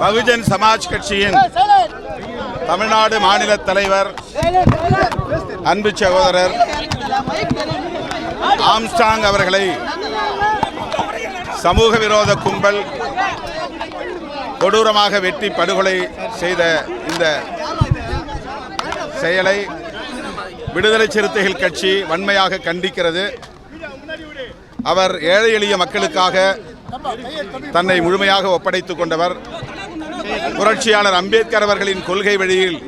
பகுஜன் சமாஜ் கட்சியின் தமிழ்நாடு மாநில தலைவர் அன்பு சகோதரர் ஆம்ஸ்ட்ராங் அவர்களை சமூக விரோத கும்பல் கொடூரமாக வெட்டி படுகொலை செய்த இந்த செயலை விடுதலை சிறுத்தைகள் கட்சி வன்மையாக கண்டிக்கிறது. அவர் ஏழை எளிய மக்களுக்காக தன்னை முழுமையாக ஒப்படைத்துக் கொண்டவர். புரட்சியாளர் அம்பேத்கர் அவர்களின் கொள்கை வழியில்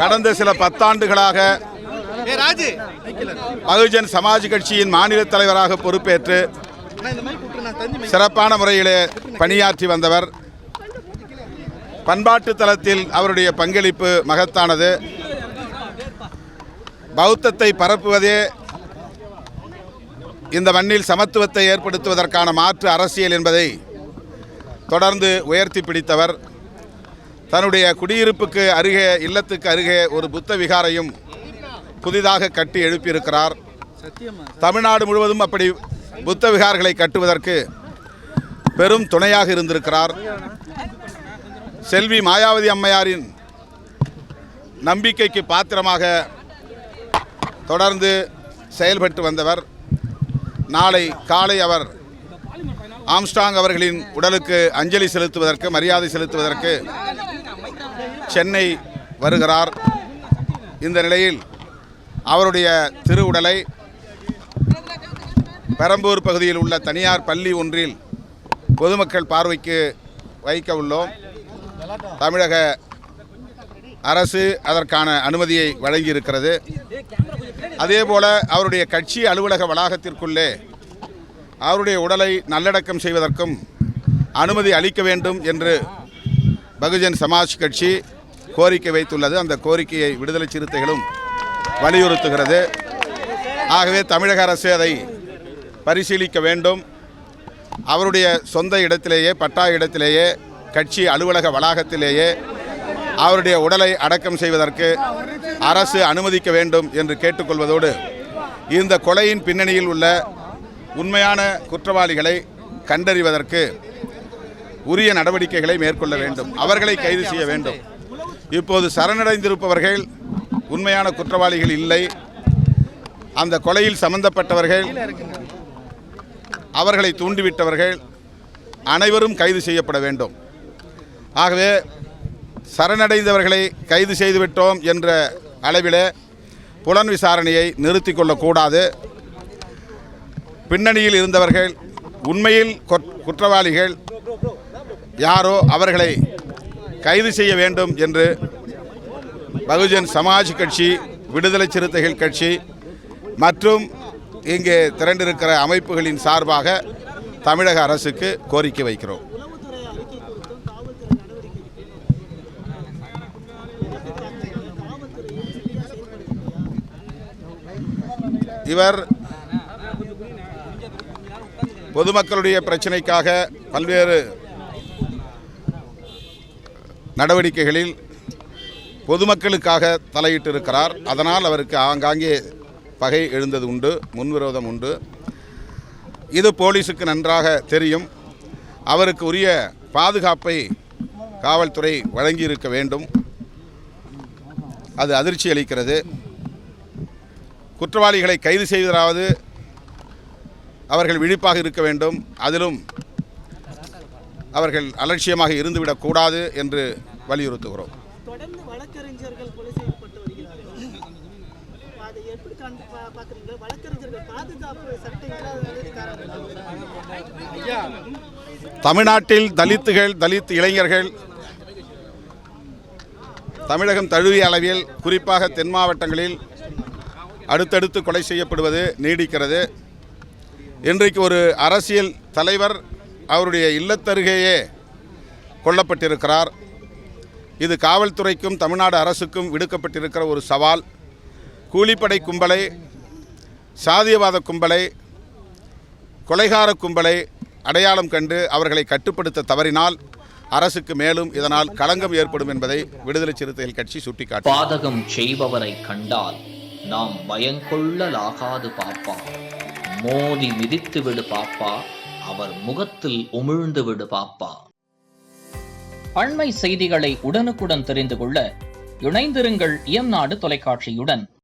கடந்த சில பத்தாண்டுகளாக பகுஜன் சமாஜ் கட்சியின் மாநில தலைவராக பொறுப்பேற்று சிறப்பான முறையிலே பணியாற்றி வந்தவர். பண்பாட்டு தளத்தில் அவருடைய பங்களிப்பு மகத்தானது. பௌத்தத்தை பரப்புவதே இந்த மண்ணில் சமத்துவத்தை ஏற்படுத்துவதற்கான மாற்று அரசியல் என்பதை தொடர்ந்து உயர்த்தி பிடித்தவர். தன்னுடைய குடியிருப்புக்கு அருகே, இல்லத்துக்கு அருகே ஒரு புத்த விகாரையும் புதிதாக கட்டி எழுப்பியிருக்கிறார். தமிழ்நாடு முழுவதும் அப்படி புத்த விகாரங்களை கட்டுவதற்கு பெரும் துணையாக இருந்திருக்கிறார். செல்வி மாயாவதி அம்மையாரின் நம்பிக்கைக்கு பாத்திரமாக தொடர்ந்து செயல்பட்டு வந்தவர். நாளை காலை அவர் ஆம்ஸ்ட்ராங் அவர்களின் உடலுக்கு அஞ்சலி செலுத்துவதற்கு, மரியாதை செலுத்துவதற்கு சென்னை வருகிறார். இந்த நிலையில் அவருடைய திரு உடலை பெரம்பூர் பகுதியில் உள்ள தனியார் பள்ளி ஒன்றில் பொதுமக்கள் பார்வைக்கு வைக்க உள்ளோம். தமிழக அரசு அதற்கான அனுமதியை வழங்கியிருக்கிறது. அதேபோல அவருடைய கட்சி அலுவலக வளாகத்திற்குள்ளே அவருடைய உடலை நல்லடக்கம் செய்வதற்கும் அனுமதி அளிக்க வேண்டும் என்று பகுஜன் சமாஜ் கட்சி கோரிக்கை வைத்துள்ளது. அந்த கோரிக்கையை விடுதலை சிறுத்தைகளும் வலியுறுத்துகிறது. ஆகவே தமிழக அரசு அதை பரிசீலிக்க வேண்டும். அவருடைய சொந்த இடத்திலேயே, பட்டா இடத்திலேயே, கட்சி அலுவலக வளாகத்திலேயே அவருடைய உடலை அடக்கம் செய்வதற்கு அரசு அனுமதிக்க வேண்டும் என்று கேட்டுக்கொள்வதோடு, இந்த கொலையின் பின்னணியில் உள்ள உண்மையான குற்றவாளிகளை கண்டறிவதற்கு உரிய நடவடிக்கைகளை மேற்கொள்ள வேண்டும். அவர்களை கைது செய்ய வேண்டும். இப்போது சரணடைந்திருப்பவர்கள் உண்மையான குற்றவாளிகள் இல்லை. அந்த கொலையில் சம்பந்தப்பட்டவர்கள், அவர்களை தூண்டிவிட்டவர்கள் அனைவரும் கைது செய்யப்பட வேண்டும். ஆகவே சரணடைந்தவர்களை கைது செய்துவிட்டோம் என்ற அளவிலே புலன் விசாரணையை நிறுத்தி கொள்ளக்கூடாது. பின்னணியில் இருந்தவர்கள், உண்மையில் குற்றவாளிகள் யாரோ அவர்களை கைது செய்ய வேண்டும் என்று பகுஜன் சமாஜ் கட்சி, விடுதலை சிறுத்தைகள் கட்சி மற்றும் இங்கே திரண்டிருக்கிற அமைப்புகளின் சார்பாக தமிழக அரசுக்கு கோரிக்கை வைக்கிறோம். இவர் பொதுமக்களுடைய பிரச்சனைக்காக பல்வேறு நடவடிக்கைகளில் பொதுமக்களுக்காக தலையிட்டிருக்கிறார். அதனால் அவருக்கு ஆங்காங்கே பகை எழுந்தது உண்டு, முன்விரோதம் உண்டு. இது போலீஸுக்கு நன்றாக தெரியும். அவருக்கு உரிய பாதுகாப்பை காவல்துறை வழங்கியிருக்க வேண்டும். அது அதிர்ச்சி அளிக்கிறது. குற்றவாளிகளை கைது செய்வதாவது அவர்கள் விழிப்பாக இருக்க வேண்டும். அதிலும் அவர்கள் அலட்சியமாக இருந்துவிடக்கூடாது என்று வலியுறுத்துகிறோம். தொடர்ந்து வழக்கறிஞர்கள் கொலை செய்யப்பட்டு வருகிறார்கள். அதை எப்படி பார்க்குறீங்க? வழக்கறிஞர்கள் பாதுகாப்பு சட்டம் இல்லாத காரணம். தமிழ்நாட்டில் தலித்துகள், தலித் இளைஞர்கள் தமிழகம் தழுவிய அளவில், குறிப்பாக தென் மாவட்டங்களில் அடுத்தடுத்து கொலை செய்யப்படுவது நீடிக்கிறது. இன்றைக்கு ஒரு அரசியல் தலைவர் அவருடைய இல்லத்தருகேயே கொல்லப்பட்டிருக்கிறார். இது காவல்துறைக்கும் தமிழ்நாடு அரசுக்கும் விடுக்கப்பட்டிருக்கிற ஒரு சவால். கூலிப்படை கும்பலை, சாதியவாத கும்பலை, கொலைகார கும்பலை அடையாளம் கண்டு அவர்களை கட்டுப்படுத்த தவறினால் அரசுக்கு மேலும் இதனால் களங்கம் ஏற்படும் என்பதை விடுதலை சிறுத்தைகள் கட்சி சுட்டிக்காட்டும். பாதகம் செய்பவரை கண்டால் நாம் பயங்கொள்ளலாகாது பாப்பா, மோதி மிதித்து விடு பாப்பா, அவர் முகத்தில் உமிழ்ந்து விடு பாப்பா. அண்மை செய்திகளை உடனுக்குடன் தெரிந்து கொள்ள இணைந்திருங்கள் இயம்நாடு தொலைக்காட்சியுடன்.